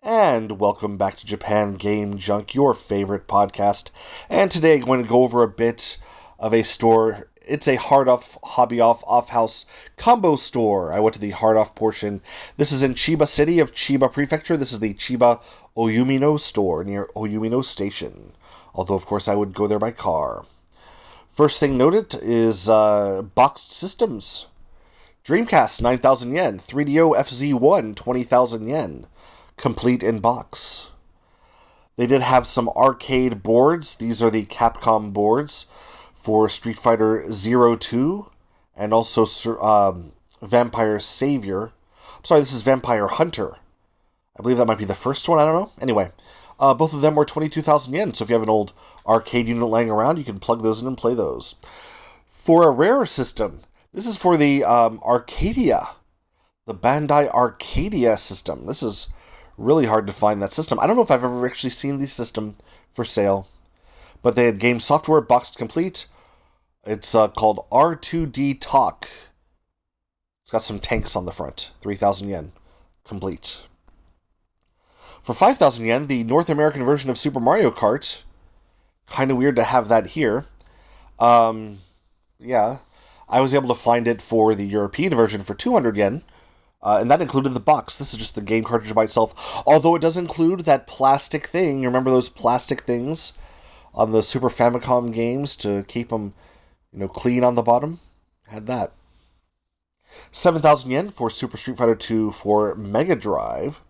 And welcome back to Japan Game Junk, your favorite podcast. And today I'm going to go over a bit of a store. It's a hard-off, hobby-off, off-house combo store. I went to the hard-off portion. This is in Chiba City of Chiba Prefecture. This is the Chiba Oyumino store near Oyumino Station. Although, of course, I would go there by car. First thing noted is boxed systems. Dreamcast, 9,000 yen. 3DO FZ1, 20,000 yen. Complete in box. They did have some arcade boards. These are the Capcom boards for Street Fighter 02 and also Vampire Savior. I'm sorry, this is Vampire Hunter. I believe that might be the first one. I don't know. Anyway, both of them were 22,000 yen. So if you have an old arcade unit laying around, you can plug those in and play those. For a rarer system, this is for the Arcadia, the Bandai Arcadia system. This is really hard to find that system. I don't know if I've ever actually seen the system for sale, but they had game software boxed complete. It's called R2D Talk. It's got some tanks on the front. 3,000 yen. Complete. For 5,000 yen, the North American version of Super Mario Kart. Kind of weird to have that here. Yeah. I was able to find it for the European version for 200 yen. And that included the box. This is just the game cartridge by itself. Although it does include that plastic thing. You remember those plastic things on the Super Famicom games to keep them, clean on the bottom? Had that. 7,000 yen for Super Street Fighter 2 for Mega Drive.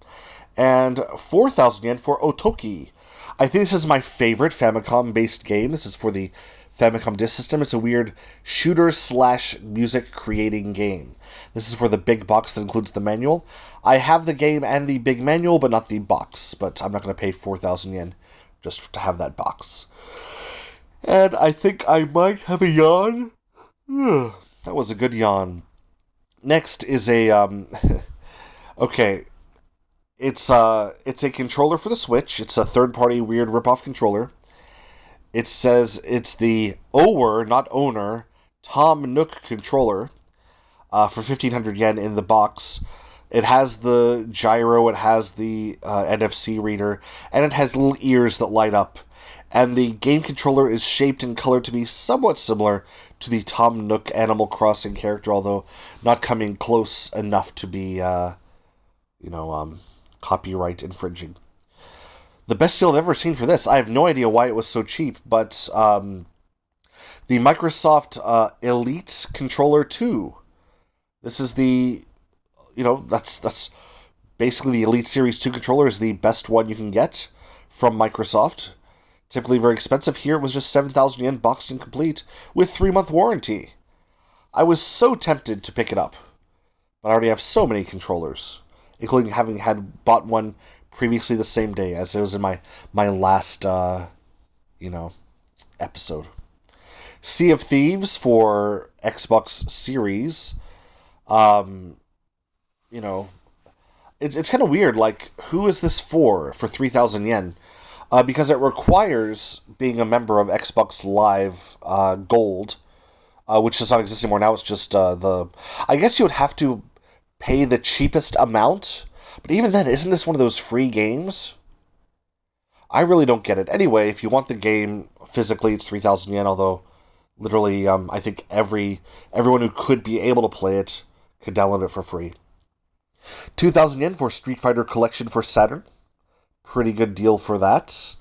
And 4,000 yen for Otoki. I think this is my favorite Famicom-based game. This is for the Famicom Disk System. It's a weird shooter/music creating game. This is for the big box that includes the manual. I have the game and the big manual, but not the box. But I'm not going to pay 4,000 yen just to have that box. And I think I might have a yawn. That was a good yawn. Next is a okay. It's a controller for the Switch. It's a third-party weird rip-off controller. It says it's the Ower, not Owner, Tom Nook controller for 1,500 yen in the box. It has the gyro, it has the NFC reader, and it has little ears that light up. And the game controller is shaped and colored to be somewhat similar to the Tom Nook Animal Crossing character, although not coming close enough to be, copyright infringing. The best deal I've ever seen for this. I have no idea why it was so cheap, but the Microsoft Elite Controller 2. This is the, that's basically the Elite Series 2 controller is the best one you can get from Microsoft. Typically very expensive. Here it was just 7,000 yen boxed and complete with 3-month warranty. I was so tempted to pick it up, but I already have so many controllers, including having bought one previously the same day as it was in my last, episode. Sea of Thieves for Xbox Series. It's kind of weird. Like, who is this for 3,000 yen? Because it requires being a member of Xbox Live Gold, which does not exist anymore. Now it's just I guess you would have to pay the cheapest amount. But even then, isn't this one of those free games? I really don't get it. Anyway, if you want the game physically, it's 3,000 yen, although literally, I think everyone who could be able to play it could download it for free. 2,000 yen for Street Fighter Collection for Saturn. Pretty good deal for that.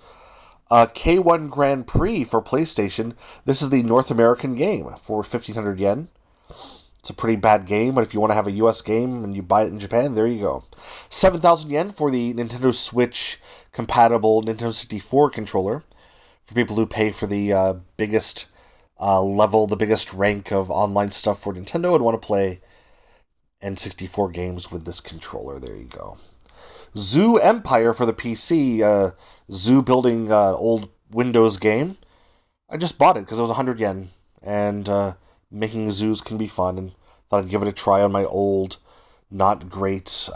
K1 Grand Prix for PlayStation. This is the North American game for 1,500 yen. It's a pretty bad game, but if you want to have a US game and you buy it in Japan, there you go. 7,000 yen for the Nintendo Switch compatible Nintendo 64 controller for people who pay for the biggest level, the biggest rank of online stuff for Nintendo and want to play N64 games with this controller. There you go. Zoo Empire for the PC, zoo building old Windows game. I just bought it because it was 100 yen, and making zoos can be fun, and thought I'd give it a try on my old, not great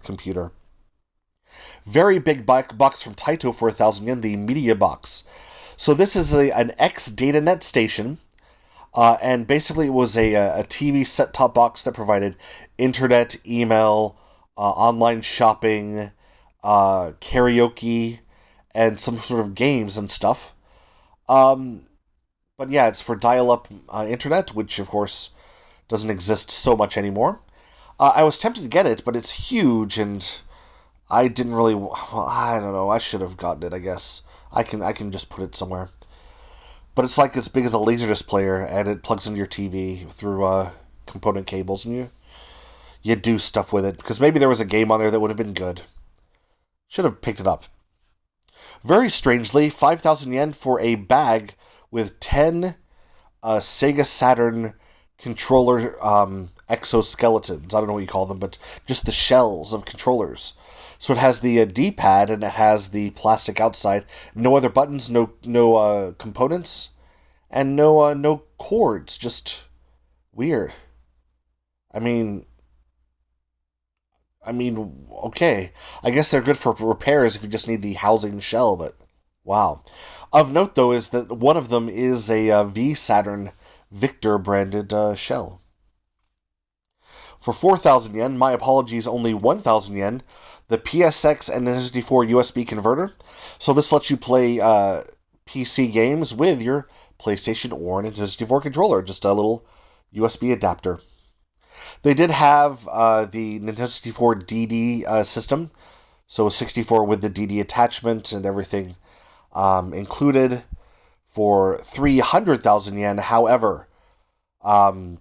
computer. Very big box from Taito for 1,000 yen, the media box. So this is an X-DataNet station, and basically it was a TV set-top box that provided internet, email, online shopping, karaoke, and some sort of games and stuff. Um, but yeah, it's for dial-up internet, which of course doesn't exist so much anymore. I was tempted to get it, but it's huge, and I didn't really. Well, I don't know. I should have gotten it. I guess I can just put it somewhere. But it's like as big as a Laserdisc player, and it plugs into your TV through component cables, and you do stuff with it because maybe there was a game on there that would have been good. Should have picked it up. Very strangely, 5,000 yen for a bag with 10 Sega Saturn controller exoskeletons. I don't know what you call them, but just the shells of controllers. So it has the D-pad and it has the plastic outside. No other buttons, no components, and no cords. Just weird. I mean, okay. I guess they're good for repairs if you just need the housing shell, but wow. Of note, though, is that one of them is a V Saturn Victor branded shell. For 4,000 yen, my apologies, only 1,000 yen, the PSX and Nintendo 64 USB converter. So this lets you play PC games with your PlayStation or Nintendo 64 controller, just a little USB adapter. They did have the Nintendo 64 DD system, so 64 with the DD attachment and everything included for 300,000 yen. However, there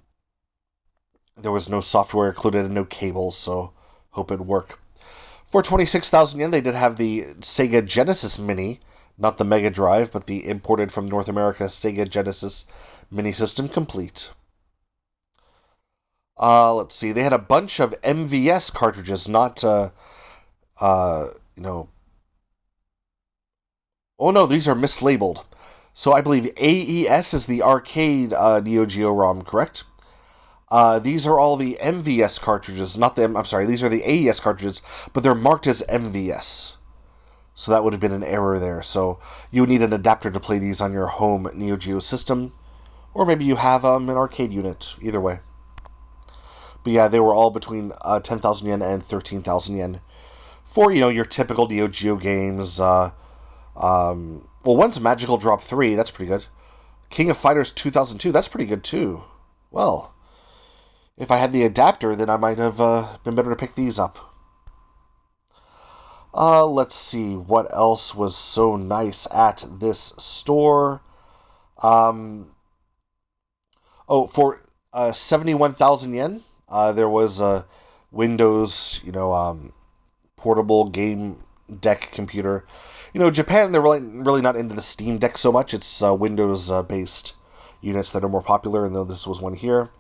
was no software included and no cables, so hope it'd work. For 26,000 yen, they did have the Sega Genesis Mini, not the Mega Drive, but the imported from North America Sega Genesis Mini system complete. Let's see, they had a bunch of MVS cartridges, not, oh no, these are mislabeled. So I believe AES is the arcade Neo Geo ROM, correct? These are all the MVS cartridges, these are the AES cartridges, but they're marked as MVS. So that would have been an error there. So you would need an adapter to play these on your home Neo Geo system, or maybe you have an arcade unit, either way. But yeah, they were all between 10,000 yen and 13,000 yen for, your typical Neo Geo games. One's Magical Drop 3, that's pretty good. King of Fighters 2002, that's pretty good too. Well, if I had the adapter, then I might have been better to pick these up. Let's see, what else was so nice at this store? For 71,000 yen, there was a Windows, portable game deck computer. Japan, they're really not into the Steam Deck so much. It's Windows-based units that are more popular, and though this was one here.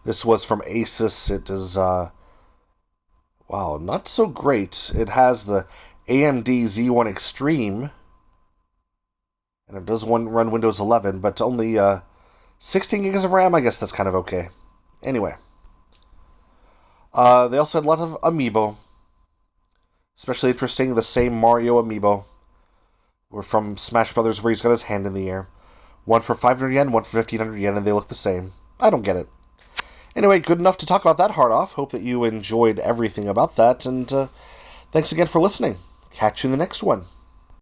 This was from Asus. It is, not so great. It has the AMD Z1 Extreme, and it does run Windows 11, but only 16 gigs of RAM. I guess that's kind of okay. Anyway. They also had a lot of amiibo. Especially interesting, the same Mario amiibo. Were from Smash Brothers, where he's got his hand in the air. One for 500 yen, one for 1,500 yen, and they look the same. I don't get it. Anyway, good enough to talk about that hard off. Hope that you enjoyed everything about that, and thanks again for listening. Catch you in the next one.